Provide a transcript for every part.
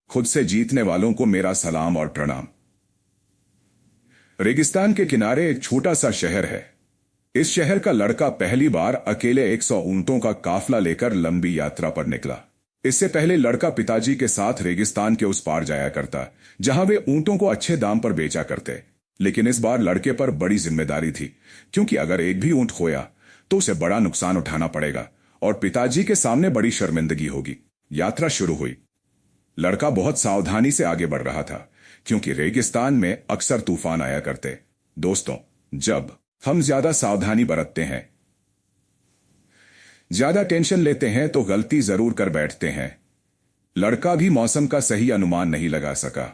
खुद से जीतने वालों को मेरा सलाम और प्रणाम। रेगिस्तान के किनारे एक छोटा सा शहर है। इस शहर का लड़का पहली बार अकेले 100 ऊंटों का काफला लेकर लंबी यात्रा पर निकला। इससे पहले लड़का पिताजी के साथ रेगिस्तान के उस पार जाया करता, जहां वे ऊंटों को अच्छे दाम पर बेचा करते। लेकिन इस बार लड़के पर बड़ी जिम्मेदारी थी, क्योंकि अगर एक भी ऊंट खोया तो उसे बड़ा नुकसान उठाना पड़ेगा और पिताजी के सामने बड़ी शर्मिंदगी होगी। यात्रा शुरू हुई। लड़का बहुत सावधानी से आगे बढ़ रहा था, क्योंकि रेगिस्तान में अक्सर तूफान आया करते। दोस्तों, जब हम ज्यादा सावधानी बरतते हैं, ज्यादा टेंशन लेते हैं तो गलती जरूर कर बैठते हैं। लड़का भी मौसम का सही अनुमान नहीं लगा सका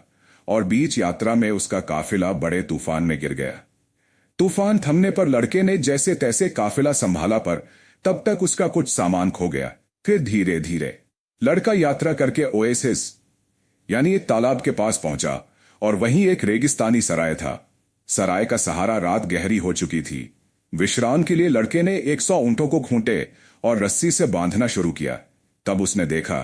और बीच यात्रा में उसका काफिला बड़े तूफान में गिर गया। तूफान थमने पर लड़के ने जैसे तैसे काफिला संभाला, पर तब तक उसका कुछ सामान खो गया। फिर धीरे धीरे लड़का यात्रा करके ओएसिस यानी एक तालाब के पास पहुंचा और वहीं एक रेगिस्तानी सराय था। सराय का सहारा रात गहरी हो चुकी थी। विश्राम के लिए लड़के ने 100 ऊंटों को खूंटे और रस्सी से बांधना शुरू किया। तब उसने देखा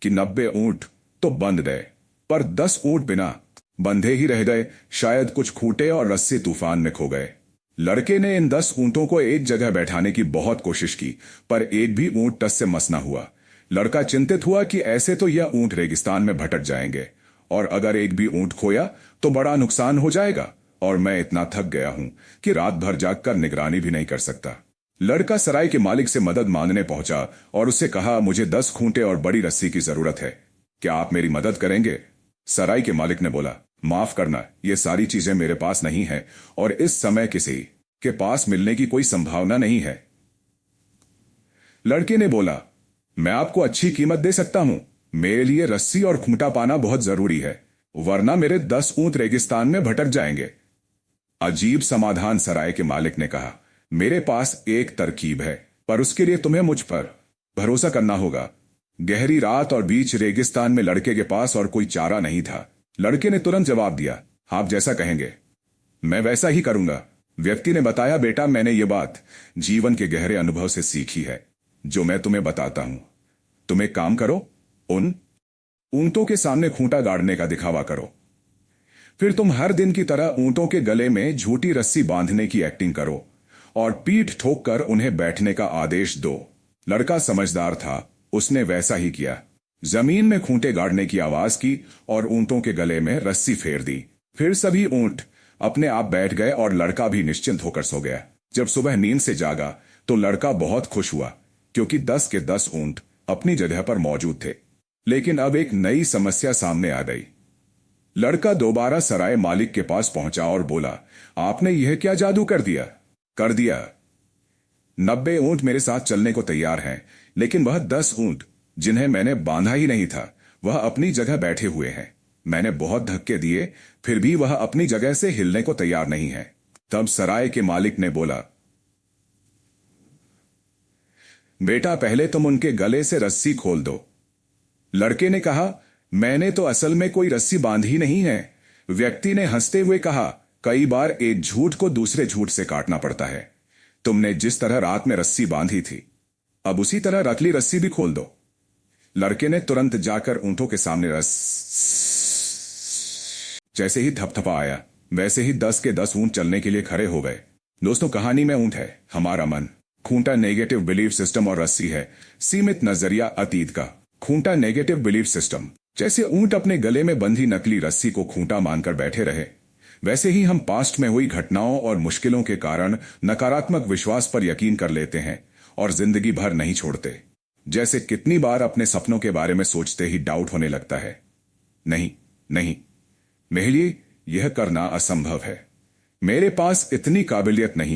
कि 90 ऊंट तो बंध गए, पर 10 ऊंट बिना बंधे ही रह गए। शायद कुछ खूंटे और रस्सी तूफान में खो गए। लड़के ने इन 10 ऊंटों को एक जगह बैठाने की बहुत कोशिश की, पर एक भी ऊंट टस से मस न हुआ। लड़का चिंतित हुआ कि ऐसे तो यह ऊंट रेगिस्तान में भटक जाएंगे, और अगर एक भी ऊंट खोया तो बड़ा नुकसान हो जाएगा, और मैं इतना थक गया हूं कि रात भर जागकर निगरानी भी नहीं कर सकता। लड़का सराय के मालिक से मदद मांगने पहुंचा और उससे कहा, मुझे 10 खूंटे और बड़ी रस्सी की जरूरत है, क्या आप मेरी मदद करेंगे? सराय के मालिक ने बोला, माफ करना, ये सारी चीजें मेरे पास नहीं है और इस समय किसी के पास मिलने की कोई संभावना नहीं है। लड़के ने बोला, मैं आपको अच्छी कीमत दे सकता हूं। मेरे लिए रस्सी और खूंटा पाना बहुत जरूरी है, वरना मेरे 10 ऊंट रेगिस्तान में भटक जाएंगे। अजीब समाधान। सराय के मालिक ने कहा, मेरे पास एक तरकीब है, पर उसके लिए तुम्हें मुझ पर भरोसा करना होगा। गहरी रात और बीच रेगिस्तान में लड़के के पास और कोई चारा नहीं था। लड़के ने तुरंत जवाब दिया, आप जैसा कहेंगे मैं वैसा ही करूंगा। व्यक्ति ने बताया, बेटा, मैंने ये बात जीवन के गहरे अनुभव से सीखी है, जो मैं तुम्हें बताता हूं। तुम एक काम करो, उन ऊंटों के सामने खूंटा गाड़ने का दिखावा करो। फिर तुम हर दिन की तरह ऊंटों के गले में झूठी रस्सी बांधने की एक्टिंग करो और पीठ ठोक कर उन्हें बैठने का आदेश दो। लड़का समझदार था, उसने वैसा ही किया। जमीन में खूंटे गाड़ने की आवाज की और ऊंटों के गले में रस्सी फेर दी। फिर सभी ऊंट अपने आप बैठ गए और लड़का भी निश्चिंत होकर सो गया। जब सुबह नींद से जागा तो लड़का बहुत खुश हुआ, क्योंकि 10 के 10 ऊंट अपनी जगह पर मौजूद थे। लेकिन अब एक नई समस्या सामने आ गई। लड़का दोबारा सराय मालिक के पास पहुंचा और बोला, आपने यह क्या जादू कर दिया? कर दिया। 90 ऊंट मेरे साथ चलने को तैयार हैं, लेकिन वह 10 ऊंट जिन्हें मैंने बांधा ही नहीं था, वह अपनी जगह बैठे हुए हैं। मैंने बहुत धक्के दिए, फिर भी वह अपनी जगह से हिलने को तैयार नहीं है। तब सराय के मालिक ने बोला, बेटा, पहले तुम उनके गले से रस्सी खोल दो। लड़के ने कहा, मैंने तो असल में कोई रस्सी बांधी नहीं है। व्यक्ति ने हंसते हुए कहा, कई बार एक झूठ को दूसरे झूठ से काटना पड़ता है। तुमने जिस तरह रात में रस्सी बांधी थी, अब उसी तरह रतली रस्सी भी खोल दो। लड़के ने तुरंत जाकर ऊंटों के सामने जैसे ही थपथपा आया, वैसे ही 10 के 10 ऊंट चलने के लिए खड़े हो गए। दोस्तों, कहानी में ऊंट है हमारा मन, खूंटा नेगेटिव बिलीफ सिस्टम और रस्सी है सीमित नजरिया अतीत का। खूंटा नेगेटिव बिलीफ सिस्टम, जैसे ऊंट अपने गले में बंधी नकली रस्सी को खूंटा मानकर बैठे रहे, वैसे ही हम पास्ट में हुई घटनाओं और मुश्किलों के कारण नकारात्मक विश्वास पर यकीन कर लेते हैं और जिंदगी भर नहीं छोड़ते। जैसे कितनी बार अपने सपनों के बारे में सोचते ही डाउट होने लगता है, नहीं नहीं, मेरे लिए यह करना असंभव है, मेरे पास इतनी काबिलियत नहीं है।